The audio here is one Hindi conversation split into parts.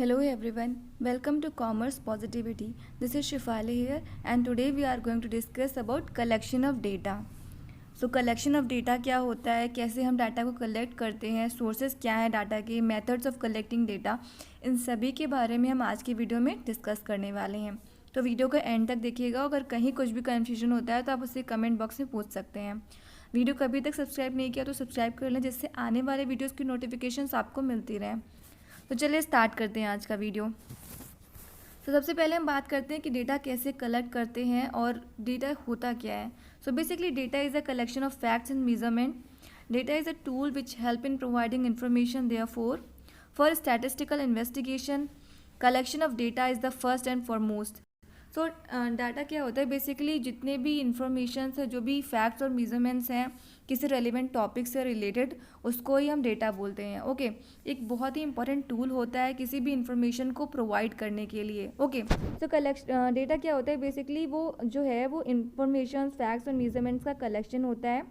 Hello everyone, welcome to Commerce Positivity. This is Shifali here and today we are going to discuss about collection of data. So collection of data क्या होता है, कैसे हम डाटा को कलेक्ट करते हैं, सोर्सेज क्या हैं डाटा के, मेथड्स ऑफ कलेक्टिंग डेटा, इन सभी के बारे में हम आज की वीडियो में डिस्कस करने वाले हैं. तो वीडियो को एंड तक देखिएगा. अगर कहीं कुछ भी कन्फ्यूजन होता है तो आप उससे कमेंट बॉक्स में पूछ सकते हैं. वीडियो को अभी तक सब्सक्राइब नहीं किया तो सब्सक्राइब कर लें जिससे आने वाले वीडियोज़ की नोटिफिकेशंस आपको मिलती रहें. तो चलिए स्टार्ट करते हैं आज का वीडियो. तो सबसे पहले हम बात करते हैं कि डेटा कैसे कलेक्ट करते हैं और डेटा होता क्या है. So basically data is a collection of facts and measurement. Data is a tool which help in providing information therefore for statistical investigation collection of data is the first and foremost. So data क्या होता है, बेसिकली जितने भी इंफॉर्मेशन है, जो भी फैक्ट्स और मेजरमेंट्स हैं किसी रेलिवेंट टॉपिक से रिलेटेड, उसको ही हम डेटा बोलते हैं. ओके एक बहुत ही इंपॉर्टेंट टूल होता है किसी भी इंफॉर्मेशन को प्रोवाइड करने के लिए. ओके तो डेटा क्या होता है, बेसिकली वो जो है वो इंफॉर्मेशन फैक्ट्स और मेजरमेंट्स का कलेक्शन होता है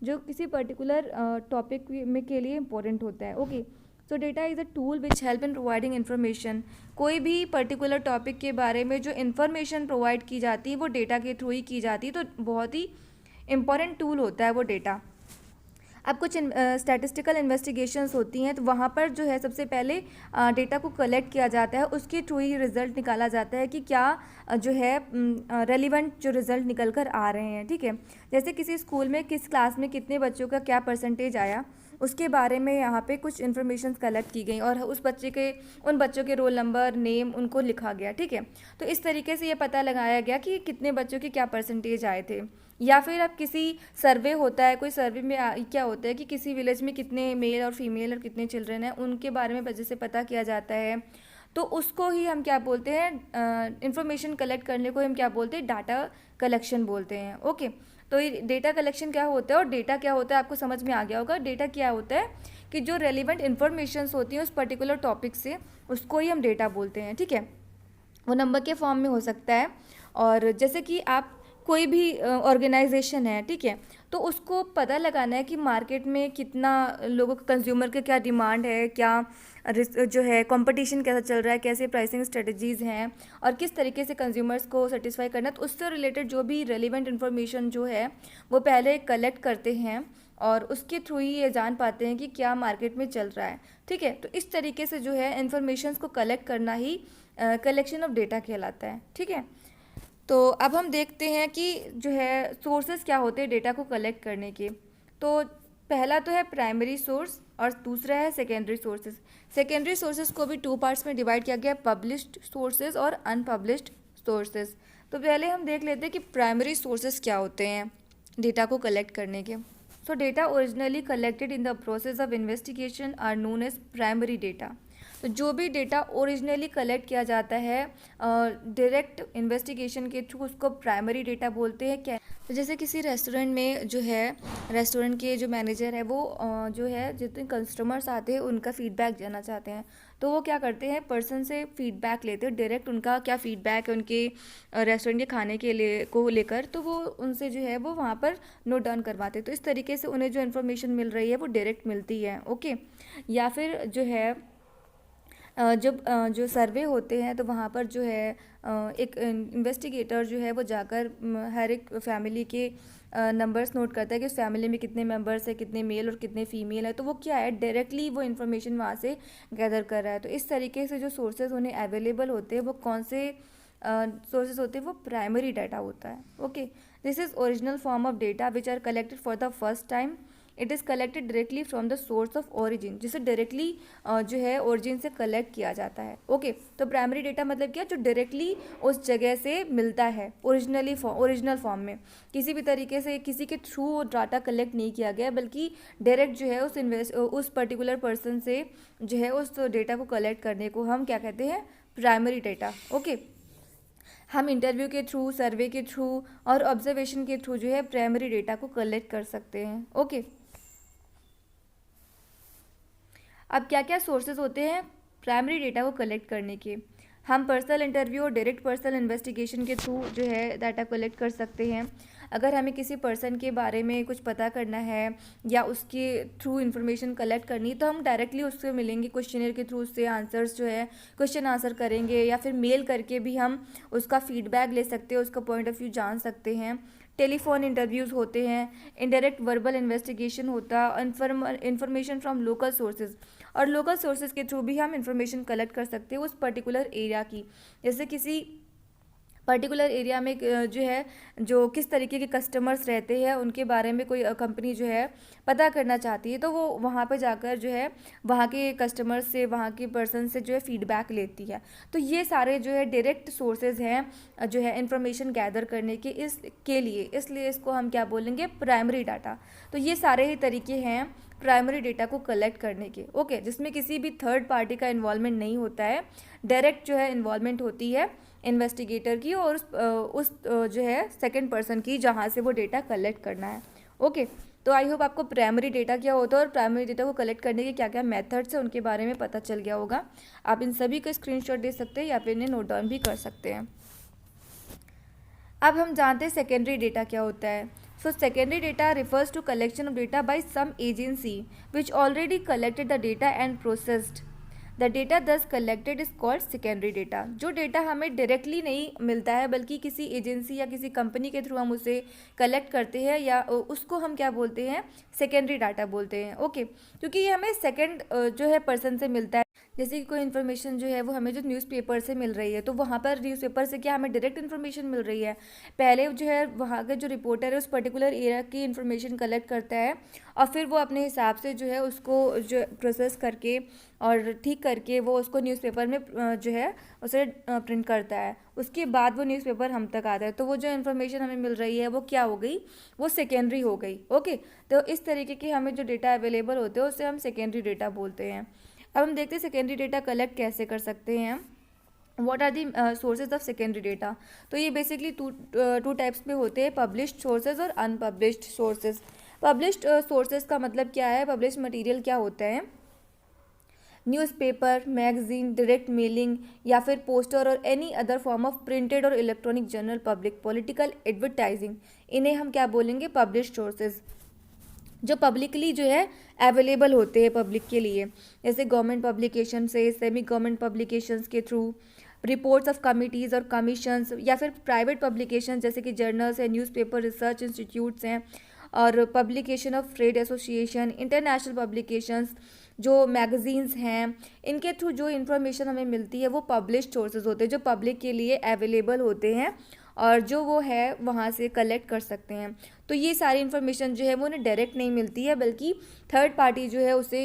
जो किसी पर्टिकुलर टॉपिक में के लिए इंपॉर्टेंट होता है. Okay so data is a tool which help in providing information. कोई भी पर्टिकुलर टॉपिक के बारे में जो इन्फॉर्मेशन प्रोवाइड की जाती है वो डेटा के थ्रू ही की जाती है. तो बहुत ही इंपॉर्टेंट टूल होता है वो डेटा. अब कुछ स्टैटिस्टिकल इन्वेस्टिगेशंस होती हैं तो वहाँ पर जो है सबसे पहले डेटा को कलेक्ट किया जाता है, उसके थ्रू ही रिज़ल्ट निकाला जाता है कि क्या जो है रेलिवेंट जो रिज़ल्ट निकल कर आ रहे हैं. ठीक है, जैसे किसी स्कूल में किस क्लास में कितने बच्चों का क्या परसेंटेज आया उसके बारे में यहाँ पे कुछ इन्फॉर्मेशन कलेक्ट की गई और उस बच्चे के उन बच्चों के रोल नंबर नेम उनको लिखा गया. ठीक है, तो इस तरीके से ये पता लगाया गया कि कितने बच्चों के क्या परसेंटेज आए थे. या फिर अब किसी सर्वे होता है, कोई सर्वे में क्या होता है कि किसी विलेज में कितने मेल और फीमेल और कितने चिल्ड्रन हैं उनके बारे में वजह से पता किया जाता है. तो उसको ही हम क्या बोलते हैं, इंफॉर्मेशन कलेक्ट करने को हम क्या बोलते हैं, डाटा कलेक्शन बोलते हैं. ओके तो ये डेटा कलेक्शन क्या होता है और डेटा क्या होता है आपको समझ में आ गया होगा. डेटा क्या होता है कि जो रेलिवेंट इन्फॉर्मेशंस होती हैं उस पर्टिकुलर टॉपिक से, उसको ही हम डेटा बोलते हैं. ठीक है, वो नंबर के फॉर्म में हो सकता है. और जैसे कि आप कोई भी ऑर्गेनाइजेशन है, ठीक है, तो उसको पता लगाना है कि मार्केट में कितना लोगों का कंज्यूमर का क्या डिमांड है, क्या जो है कंपटीशन कैसा चल रहा है, कैसे प्राइसिंग स्ट्रेटजीज़ हैं और किस तरीके से कंज्यूमर्स को सेटिस्फाई करना है. तो उससे रिलेटेड जो भी रेलिवेंट इन्फॉर्मेशन जो है वो पहले कलेक्ट करते हैं और उसके थ्रू ही ये जान पाते हैं कि क्या मार्केट में चल रहा है. ठीक है, तो इस तरीके से जो है इन्फॉर्मेशन को कलेक्ट करना ही कलेक्शन ऑफ डेटा कहलाता है. ठीक है, तो अब हम देखते हैं कि जो है सोर्सेज क्या होते हैं डेटा को कलेक्ट करने के. तो पहला तो है प्राइमरी सोर्स और दूसरा है सेकेंडरी सोर्सेज. सेकेंडरी सोर्सेज को भी टू पार्ट्स में डिवाइड किया गया, पब्लिश्ड सोर्सेज और अनपब्लिश्ड सोर्सेज. तो पहले हम देख लेते हैं कि प्राइमरी सोर्सेज क्या होते हैं डेटा को कलेक्ट करने के. So data originally collected in the process of investigation are known as primary data. तो जो भी डेटा ओरिजिनली कलेक्ट किया जाता है डायरेक्ट इन्वेस्टिगेशन के थ्रू, उसको प्राइमरी डेटा बोलते हैं. क्या तो जैसे किसी रेस्टोरेंट में जो है रेस्टोरेंट के जो मैनेजर है वो जो है जितने कस्टमर्स आते हैं उनका फीडबैक देना चाहते हैं, तो वो क्या करते हैं पर्सन से फीडबैक लेते हैं डायरेक्ट, उनका क्या फीडबैक है उनके रेस्टोरेंट के खाने के लिए को लेकर, तो वो उनसे जो है वो वहाँ पर नोट डाउन करवाते हैं. तो इस तरीके से उन्हें जो इन्फॉर्मेशन मिल रही है वो डायरेक्ट मिलती है. ओके, या फिर जो है जब जो सर्वे होते हैं तो वहाँ पर जो है एक इन्वेस्टिगेटर जो है वो जाकर हर एक फैमिली के नंबर्स नोट करता है कि उस फैमिली में कितने मेंबर्स हैं, कितने मेल और कितने फीमेल है. तो वो क्या है डायरेक्टली वो इन्फॉर्मेशन वहाँ से गैदर कर रहा है. तो इस तरीके से जो सोर्सेज उन्हें अवेलेबल होते हैं वो कौन से सोर्सेज होते हैं, वो प्राइमरी डाटा होता है. Okay, this is original form of data which are collected for the first time. It is collected directly from the source of origin, जिसे डायरेक्टली जो है ओरिजिन से कलेक्ट किया जाता है. ओके, तो प्राइमरी डेटा मतलब क्या, जो डायरेक्टली उस जगह से मिलता है ओरिजिनल फॉर्म में, किसी भी तरीके से किसी के थ्रू डाटा कलेक्ट नहीं किया गया, बल्कि डायरेक्ट जो है उस पर्टिकुलर पर्सन से जो है उस डेटा को कलेक्ट करने को हम क्या कहते हैं, प्राइमरी डेटा. ओके, हम इंटरव्यू के थ्रू, सर्वे के थ्रू और ऑब्जर्वेशन के थ्रू जो है प्राइमरी डेटा को कलेक्ट कर सकते हैं. ओके, अब क्या क्या सोर्सेज होते हैं प्राइमरी डेटा को कलेक्ट करने के. हम पर्सनल इंटरव्यू और डायरेक्ट पर्सनल इन्वेस्टिगेशन के थ्रू जो है डाटा कलेक्ट कर सकते हैं. अगर हमें किसी पर्सन के बारे में कुछ पता करना है या उसके थ्रू इन्फॉर्मेशन कलेक्ट करनी, तो हम डायरेक्टली उससे मिलेंगे, क्वेश्चनर के थ्रू उससे आंसर्स जो है क्वेश्चन आंसर करेंगे, या फिर मेल करके भी हम उसका फीडबैक ले सकते हैं, उसका पॉइंट ऑफ व्यू जान सकते हैं। टेलीफोन इंटरव्यूज़ होते हैं, इनडायरेक्ट वर्बल इन्वेस्टिगेशन होता है, इन्फॉर्मेशन फ्रॉम लोकल सोर्सेज, और लोकल सोर्सेज के थ्रू भी हम इन्फॉर्मेशन कलेक्ट कर सकते हैं उस पर्टिकुलर एरिया की। जैसे किसी पर्टिकुलर एरिया में जो है जो किस तरीके के कस्टमर्स रहते हैं उनके बारे में कोई कंपनी जो है पता करना चाहती है, तो वो वहाँ पे जाकर जो है वहाँ के कस्टमर से, वहाँ के पर्सन से जो है फीडबैक लेती है। तो ये सारे जो है डायरेक्ट सोर्सेज हैं जो है इंफॉर्मेशन गैदर करने के इसके लिए, इसलिए इसको हम क्या बोलेंगे, प्राइमरी डाटा। तो ये सारे ही तरीके हैं प्राइमरी डेटा को कलेक्ट करने के, ओके, जिसमें किसी भी थर्ड पार्टी का इन्वॉल्वमेंट नहीं होता है, डायरेक्ट जो है इन्वॉल्वमेंट होती है इन्वेस्टिगेटर की और उस जो है सेकंड पर्सन की जहाँ से वो डेटा कलेक्ट करना है। ओके, तो आई होप आपको प्राइमरी डेटा क्या होता है और प्राइमरी डेटा को कलेक्ट करने के क्या क्या मेथड्स हैं उनके बारे में पता चल गया होगा। आप इन सभी को स्क्रीनशॉट दे सकते हैं या फिर इन्हें नोट डाउन भी कर सकते हैं। अब हम जानते हैं सेकेंडरी डेटा क्या होता है। So secondary data refers to collection of data by some agency which already collected the data and processed the data thus collected is called secondary data. जो डेटा हमें डायरेक्टली नहीं मिलता है बल्कि किसी एजेंसी या किसी कंपनी के थ्रू हम उसे कलेक्ट करते हैं या उसको हम क्या बोलते हैं, सेकेंडरी डाटा बोलते हैं। ओके, क्योंकि ये हमें सेकेंड जो है पर्सन से मिलता है। जैसे कि कोई इन्फॉर्मेशन जो है वो हमें जो न्यूज़पेपर से मिल रही है, तो वहाँ पर न्यूज़पेपर से क्या हमें डायरेक्ट इन्फॉर्मेशन मिल रही है, पहले जो है वहाँ का जो रिपोर्टर है उस पर्टिकुलर एरिया की इन्फॉर्मेशन कलेक्ट करता है और फिर वो अपने हिसाब से जो है उसको जो प्रोसेस करके और ठीक करके वो उसको न्यूज़पेपर में जो है उसे प्रिंट करता है। उसके बाद वो न्यूज़पेपर हम तक आता है, तो वो जो इन्फॉर्मेशन हमें मिल रही है वो क्या हो गई, वो सेकेंडरी हो गई। ओके, तो इस तरीके के हमें जो डेटा अवेलेबल होते हैं उसे हम सेकेंडरी डेटा बोलते हैं। अब हम देखते हैं सेकेंडरी डेटा कलेक्ट कैसे कर सकते हैं। What are the sources of secondary data. तो ये बेसिकली टू टाइप्स में होते हैं, पब्लिश्ड सोर्सेज और अनपब्लिश्ड सोर्सेज। पब्लिश्ड सोर्सेज का मतलब क्या है, पब्लिश्ड मटेरियल क्या होता है, न्यूज़पेपर, मैगजीन, डायरेक्ट मेलिंग या फिर पोस्टर और any other form of printed और electronic journal, public, political advertising, इन्हें हम क्या बोलेंगे, पब्लिश्ड सोर्सेज, जो पब्लिकली जो है अवेलेबल होते हैं पब्लिक के लिए। जैसे गवर्नमेंट पब्लिकेशन से, सेमी गवर्नमेंट पब्लिकेशंस के थ्रू, रिपोर्ट्स ऑफ कमिटीज़ और कमीशंस, या फिर प्राइवेट पब्लिकेशन जैसे कि जर्नल्स है, न्यूज़पेपर, रिसर्च इंस्टीट्यूट्स हैं, और publication of trade association, international publications, जो मैगजीन्स हैं, इनके थ्रू जो इन्फॉर्मेशन हमें मिलती है वो पब्लिश्ड सोर्सेज होते हैं, जो पब्लिक के लिए अवेलेबल होते हैं और जो वो है वहाँ से कलेक्ट कर सकते हैं। तो ये सारी इन्फॉर्मेशन जो है वो उन्हें डायरेक्ट नहीं मिलती है बल्कि थर्ड पार्टी जो है उसे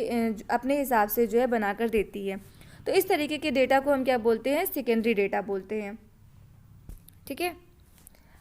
अपने हिसाब से जो है बनाकर देती है। तो इस तरीके के डेटा को हम क्या बोलते हैं, सेकेंडरी डेटा बोलते हैं। ठीक है,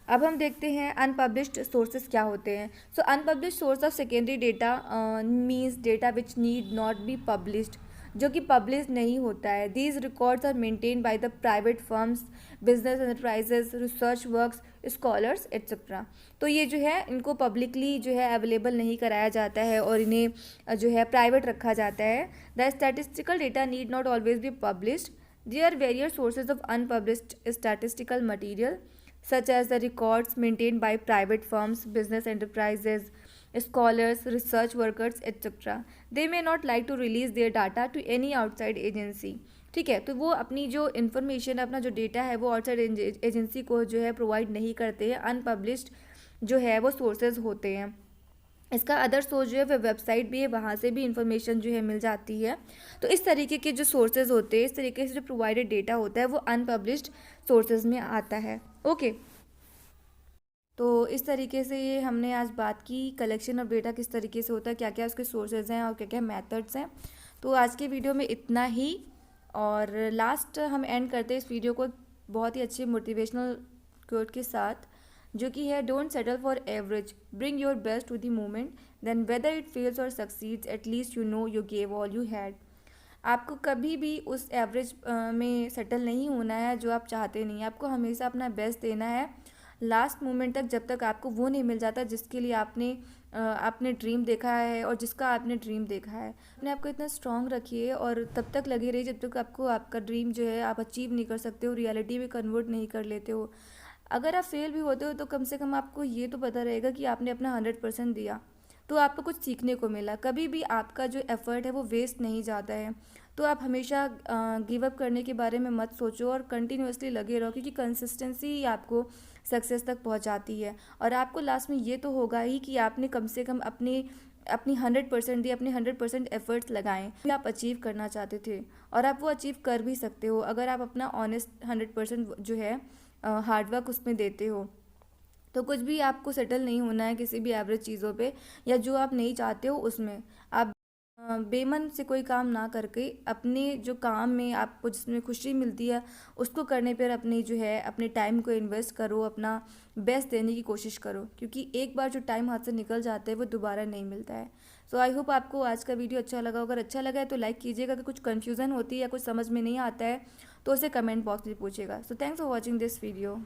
अब हम देखते हैं अनपब्लिश्ड सोर्सेज क्या होते हैं। So unpublished source of secondary data means data which need not be published, जो कि पब्लिश नहीं होता है। These records are maintain by the private firms, business enterprises, research works, scholars etcetera. तो ये जो है इनको पब्लिकली जो है अवेलेबल नहीं कराया जाता है और इन्हें जो है प्राइवेट रखा जाता है। The statistical data need not always be published. There are various sources of unpublished statistical material such as the records maintained by private firms, business enterprises, scholars, research workers, etc. They may not like to release their data to any outside agency. ठीक है, तो वो अपनी जो इन्फॉर्मेशन, अपना जो डेटा है वो आउटसाइड एजेंसी को जो है प्रोवाइड नहीं करते हैं। अनपब्लिश्ड जो है वो सोर्सेज होते हैं। इसका अदर सोर्स जो है वेबसाइट भी है, वहाँ से भी इंफॉर्मेशन जो है मिल जाती है। तो इस तरीके के जो सोर्सेज होते हैं, इस तरीके से जो प्रोवाइडेड डेटा होता है वो अनपब्लिश्ड सोर्सेज में आता है। ओके, तो इस तरीके से ये हमने आज बात की कलेक्शन ऑफ डेटा किस तरीके से होता है, क्या क्या उसके सोर्सेज हैं और क्या क्या मेथड्स हैं। तो आज के वीडियो में इतना ही, और लास्ट हम एंड करते हैं इस वीडियो को बहुत ही अच्छे मोटिवेशनल कोट के साथ, जो कि है don't settle for average, bring your best to the moment, then whether it fails or succeeds at least you know you gave all you had. आपको कभी भी उस एवरेज में सेटल नहीं होना है जो आप चाहते नहीं, आपको हमेशा अपना बेस्ट देना है लास्ट मोमेंट तक, जब तक आपको वो नहीं मिल जाता जिसके लिए आपने ड्रीम देखा है और जिसका आपने ड्रीम देखा है। अपने आपको इतना स्ट्रांग रखिए और तब तक लगे रहिए जब तक आपको आपका ड्रीम जो है आप अचीव नहीं कर सकते हो, रियलिटी में कन्वर्ट नहीं कर लेते हो। अगर आप फेल भी होते हो तो कम से कम आपको ये तो पता रहेगा कि आपने अपना 100% दिया, तो आपको कुछ सीखने को मिला। कभी भी आपका जो एफ़र्ट है वो वेस्ट नहीं जाता है। तो आप हमेशा गिव अप करने के बारे में मत सोचो और कंटिन्यूअसली लगे रहो, क्योंकि कंसिस्टेंसी ही आपको सक्सेस तक पहुंचाती है। और आपको लास्ट में ये तो होगा ही कि आपने कम से कम अपनी अपनी 100% दी, अपने 100% एफर्ट्स लगाएं जो आप अचीव करना चाहते थे, और आप वो अचीव कर भी सकते हो अगर आप अपना ऑनेस्ट 100% जो है हार्डवर्क उसमें देते हो। तो कुछ भी आपको सेटल नहीं होना है किसी भी एवरेज चीज़ों पे, या जो आप नहीं चाहते हो उसमें। आप बेमन से कोई काम ना करके अपने जो काम में आपको जिसमें खुशी मिलती है उसको करने पर अपनी जो है अपने टाइम को इन्वेस्ट करो, अपना बेस्ट देने की कोशिश करो, क्योंकि एक बार जो टाइम हाथ से निकल जाता है वो दोबारा नहीं मिलता है। सो आई होप आपको आज का वीडियो अच्छा लगा। अगर अच्छा लगा है तो लाइक कीजिएगा। अगर कुछ कन्फ्यूज़न होती है या कुछ समझ में नहीं आता है तो उसे कमेंट बॉक्स में पूछिएगा। So thanks for watching this video.